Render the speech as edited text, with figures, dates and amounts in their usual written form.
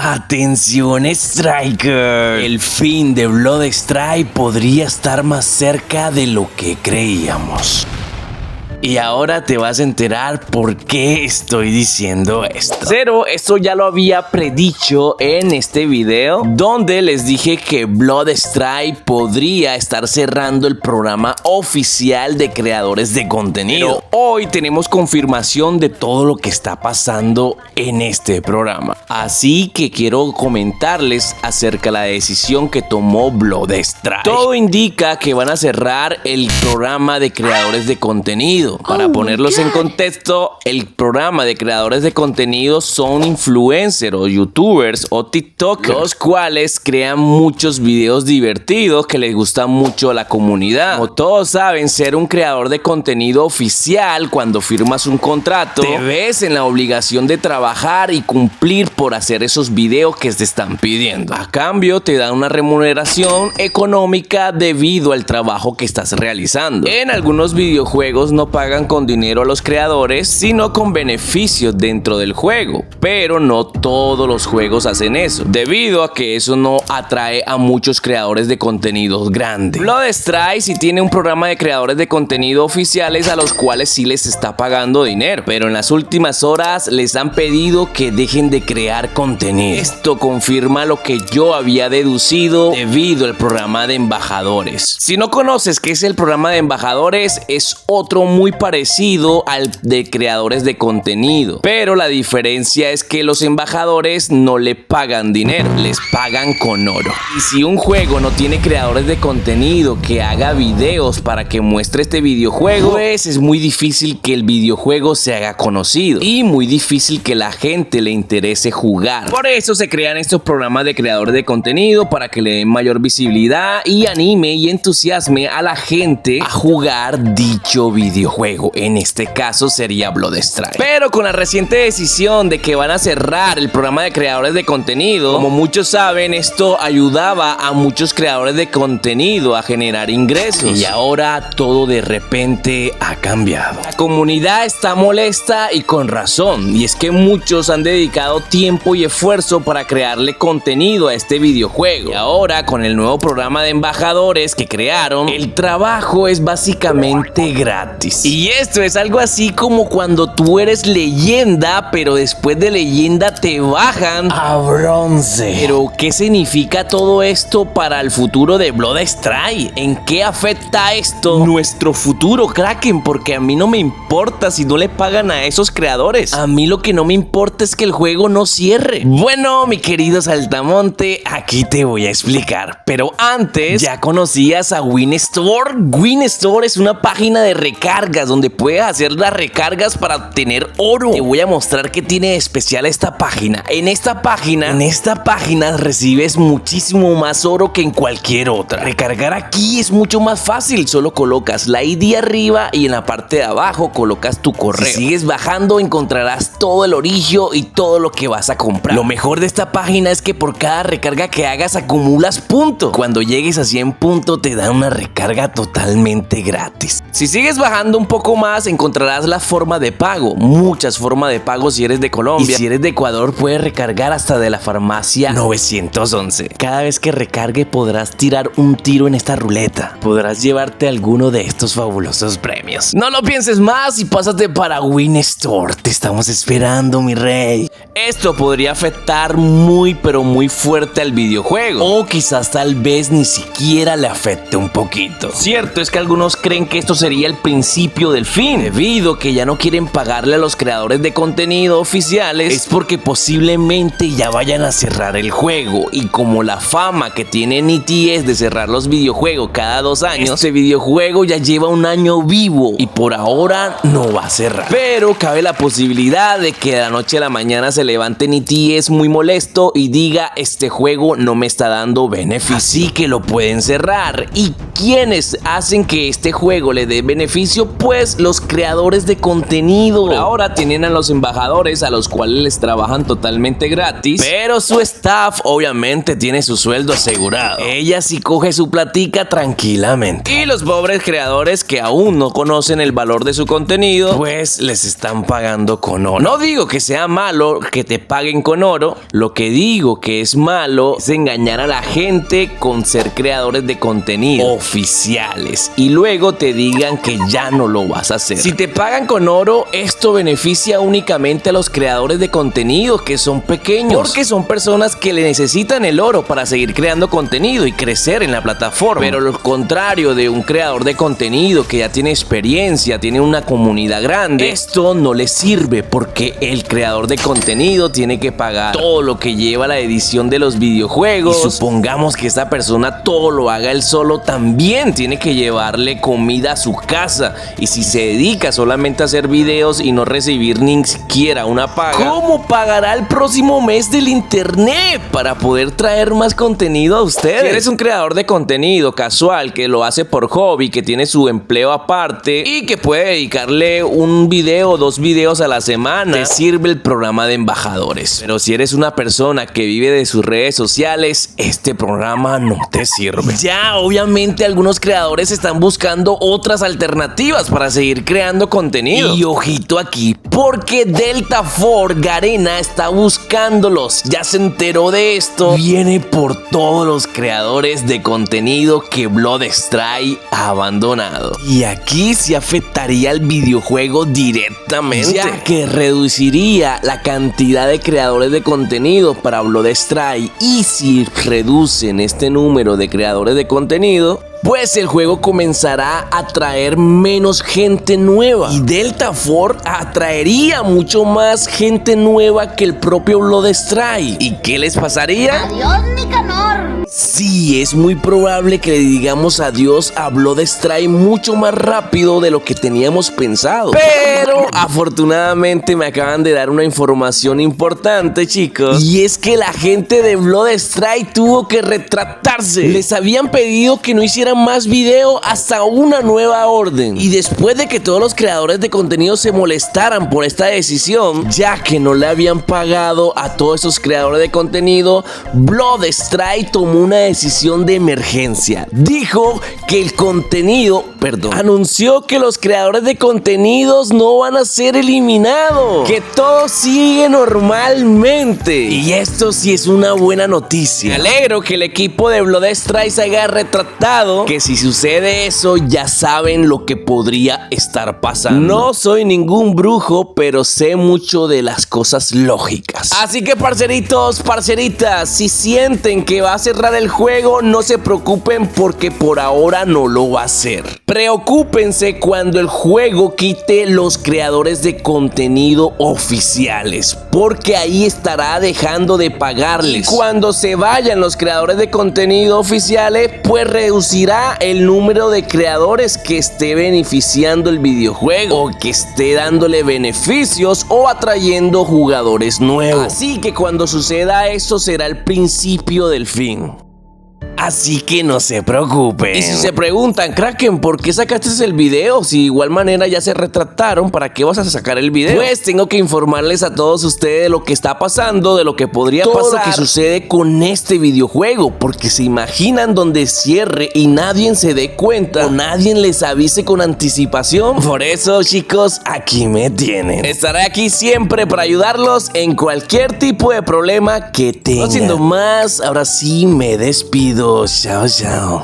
Atención Striker, el fin de Bloodstrike podría estar más cerca de lo que creíamos. Y ahora te vas a enterar por qué estoy diciendo esto. Pero esto ya lo había predicho en este video, donde les dije que Bloodstrike podría estar cerrando el programa oficial de creadores de contenido. Pero hoy tenemos confirmación de todo lo que está pasando en este programa. Así que quiero comentarles acerca de la decisión que tomó Bloodstrike. Todo indica que van a cerrar el programa de creadores de contenido. Para ponerlos en contexto, el programa de creadores de contenido son influencers o youtubers o tiktokers, los cuales crean muchos videos divertidos que les gustan mucho a la comunidad. Como todos saben, ser un creador de contenido oficial, cuando firmas un contrato, te ves en la obligación de trabajar y cumplir por hacer esos videos que te están pidiendo. A cambio, te dan una remuneración económica debido al trabajo que estás realizando. En algunos videojuegos no pagan con dinero a los creadores, sino con beneficios dentro del juego, pero no todos los juegos hacen eso, debido a que eso no atrae a muchos creadores de contenidos grandes. Bloodstrike sí tiene un programa de creadores de contenido oficiales a los cuales sí les está pagando dinero, pero en las últimas horas les han pedido que dejen de crear contenido. Esto confirma lo que yo había deducido debido al programa de embajadores. Si no conoces qué es el programa de embajadores, es otro muy parecido al de creadores de contenido, pero la diferencia es que los embajadores no le pagan dinero, les pagan con oro. Y si un juego no tiene creadores de contenido que haga videos para que muestre este videojuego, pues es muy difícil que el videojuego se haga conocido y muy difícil que la gente le interese jugar. Por eso se crean estos programas de creadores de contenido, para que le den mayor visibilidad y anime y entusiasme a la gente a jugar dicho videojuego. En este caso sería Bloodstrike. Pero con la reciente decisión de que van a cerrar el programa de creadores de contenido, como muchos saben, esto ayudaba a muchos creadores de contenido a generar ingresos. Y ahora todo de repente ha cambiado. La comunidad está molesta y con razón. Y es que muchos han dedicado tiempo y esfuerzo para crearle contenido a este videojuego. Y ahora con el nuevo programa de embajadores que crearon, el trabajo es básicamente gratis. Y esto es algo así como cuando tú eres leyenda, pero después de leyenda te bajan a bronce. Pero ¿qué significa todo esto para el futuro de Bloodstrike? ¿En qué afecta esto nuestro futuro, Kraken? Porque a mí no me importa si no le pagan a esos creadores. A mí lo que no me importa es que el juego no cierre. Bueno, mi querido Saltamonte, aquí te voy a explicar. Pero antes, ¿ya conocías a WinStore? WinStore es una página de recargas donde puedes hacer las recargas para obtener oro. Te voy a mostrar qué tiene de especial esta página. En esta página recibes muchísimo más oro que en cualquier otra. Recargar aquí es mucho más fácil. Solo colocas la ID arriba y en la parte de abajo colocas tu correo. Si sigues bajando encontrarás todo el orillo y todo lo que vas a comprar. Lo mejor de esta página es que por cada recarga que hagas acumulas puntos. Cuando llegues a 100 puntos te dan una recarga totalmente gratis. Si sigues bajando un poco más encontrarás la forma de pago. Muchas formas de pago si eres de Colombia. Y si eres de Ecuador puedes recargar hasta de la farmacia 911. Cada vez que recargue podrás tirar un tiro en esta ruleta. Podrás llevarte alguno de estos fabulosos premios. No lo pienses más y pásate para WinStore. Te estamos esperando, mi rey. Esto podría afectar muy pero muy fuerte al videojuego. O quizás tal vez ni siquiera le afecte un poquito. Cierto es que algunos creen que esto sería el principio del fin, debido a que ya no quieren pagarle a los creadores de contenido oficiales. Es porque posiblemente ya vayan a cerrar el juego, y como la fama que tiene Nitty es de cerrar los videojuegos cada 2 años, este videojuego ya lleva 1 año vivo y por ahora no va a cerrar. Pero cabe la posibilidad de que de la noche a la mañana se levante Nitty muy molesto y diga: este juego no me está dando beneficio, así que lo pueden cerrar. ¿Y quiénes hacen que este juego le dé dé beneficio, pues los creadores de contenido ahora tienen a los embajadores, a los cuales les trabajan totalmente gratis, pero su staff obviamente tiene su sueldo asegurado. Ella sí coge su platica tranquilamente. Y los pobres creadores que aún no conocen el valor de su contenido, pues les están pagando con oro. No digo que sea malo que te paguen con oro, lo que digo que es malo es engañar a la gente con ser creadores de contenido oficiales y luego te digan que ya no lo vas a hacer. Si te pagan con oro, esto beneficia únicamente a los creadores de contenido que son pequeños, porque son personas que le necesitan el oro para seguir creando contenido y crecer en la plataforma. Pero lo contrario de un creador de contenido que ya tiene experiencia, tiene una comunidad grande, esto no le sirve porque el creador de contenido tiene que pagar todo lo que lleva la edición de los videojuegos. Y supongamos que esta persona todo lo haga él solo, también tiene que llevarle comida a su casa. Y si se dedica solamente a hacer videos y no recibir ni siquiera una paga, ¿cómo pagará el próximo mes del internet para poder traer más contenido a ustedes? Si eres un creador de contenido casual que lo hace por hobby, que tiene su empleo aparte y que puede dedicarle un video o 2 videos a la semana, te sirve el programa de embajadores. Pero si eres una persona que vive de sus redes sociales, este programa no te sirve. Ya obviamente algunos creadores están buscando otras alternativas para seguir creando contenido. Y ojito aquí, porque Delta Force Garena está buscándolos. Ya se enteró de esto. Viene por todos los creadores de contenido que Bloodstrike ha abandonado. Y aquí se afectaría el videojuego directamente, ya que reduciría la cantidad de creadores de contenido para Bloodstrike. Y si reducen este número de creadores de contenido, pues el juego comenzará a atraer menos gente nueva. Y Delta Force atraería mucho más gente nueva que el propio Bloodstrike. ¿Y qué les pasaría? Adiós, Nicanor. Sí, es muy probable que le digamos adiós a Bloodstrike mucho más rápido de lo que teníamos pensado. Pero afortunadamente me acaban de dar una información importante, chicos. Y es que la gente de Bloodstrike tuvo que retractarse. Les habían pedido que no hicieran más video hasta una nueva orden. Y después de que todos los creadores de contenido se molestaran por esta decisión, ya que no le habían pagado a todos esos creadores de contenido, Bloodstrike tomó una decisión de emergencia. Dijo que el contenido, anunció que los creadores de contenidos no van a ser eliminados, que todo sigue normalmente. Y esto sí es una buena noticia. Me alegro que el equipo de Bloodstrike se haya retractado, que si sucede eso ya saben lo que podría estar pasando. No soy ningún brujo, pero sé mucho de las cosas lógicas. Así que parceritos, parceritas, si sienten que va a cerrar el juego, no se preocupen porque por ahora no lo va a hacer. Preocúpense cuando el juego quite los creadores de contenido oficiales, porque ahí estará dejando de pagarles. Cuando se vayan los creadores de contenido oficiales, pues reducirá el número de creadores que esté beneficiando el videojuego o que esté dándole beneficios o atrayendo jugadores nuevos. Así que cuando suceda eso será el principio del fin. Así que no se preocupen. Y si se preguntan, Kraken, ¿por qué sacaste el video? Si de igual manera ya se retractaron, ¿para qué vas a sacar el video? Pues tengo que informarles a todos ustedes de lo que está pasando, de lo que podría pasar, todo lo que sucede con este videojuego. Porque se imaginan donde cierre y nadie se dé cuenta o nadie les avise con anticipación. Por eso, chicos, aquí me tienen. Estaré aquí siempre para ayudarlos en cualquier tipo de problema que tengan. No siendo más, ahora sí me despido. Chao, chao.